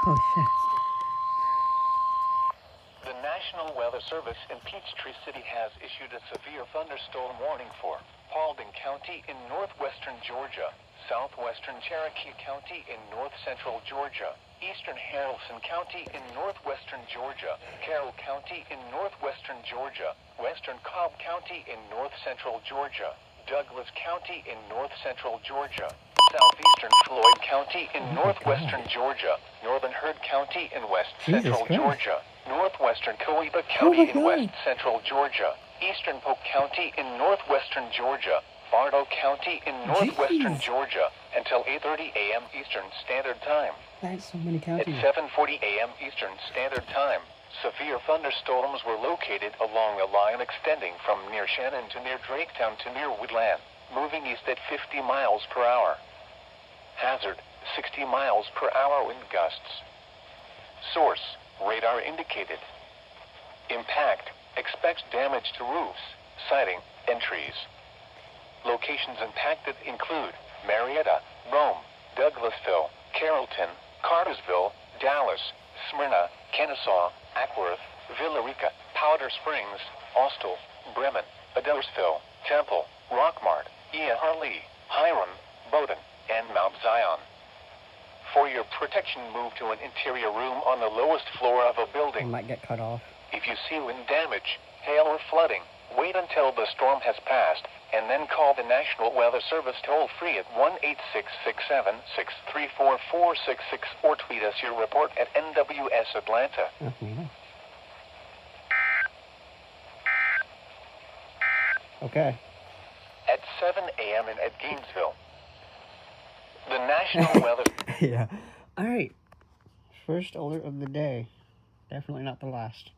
Oh, shit. The National Weather Service in Peachtree City has issued a severe thunderstorm warning for Paulding County in northwestern Georgia, southwestern Cherokee County in north-central Georgia, eastern Haralson County in northwestern Georgia, Carroll County in northwestern Georgia, western Cobb County in north-central Georgia, Douglas County in north-central Georgia, southeastern Floyd County in northwestern Georgia, northern Heard County in west-central Georgia, northwestern Cohiba County in west-central Georgia, eastern Polk County in northwestern Georgia, Bartow County in northwestern Georgia, until 8:30 a.m. Eastern Standard Time. That's so many counties. At 7:40 a.m. Eastern Standard Time, severe thunderstorms were located along a line extending from near Shannon to near Draketown to near Woodland, moving east at 50 miles per hour. Hazard, 60 miles per hour wind gusts. Source, radar indicated. Impact, expects damage to roofs, siding, and trees. Locations impacted include Marietta, Rome, Douglasville, Carrollton, Cartersville, Dallas, Smyrna, Kennesaw, Ackworth, Villarica, Powder Springs, Austell, Bremen, Adelsville, Temple, Rockmart, Harley, Hiram, Bowdoin, and Mount Zion. For your protection, move to an interior room on the lowest floor of a building. I might get cut off. If you see wind damage, hail, or flooding, wait until the storm has passed, and then call the National Weather Service toll-free at 1-866-763-4466 or tweet us your report at NWS Atlanta. Okay. At 7 a.m. at Gainesville. The National Weather... Yeah. All right. First alert of the day. Definitely not the last.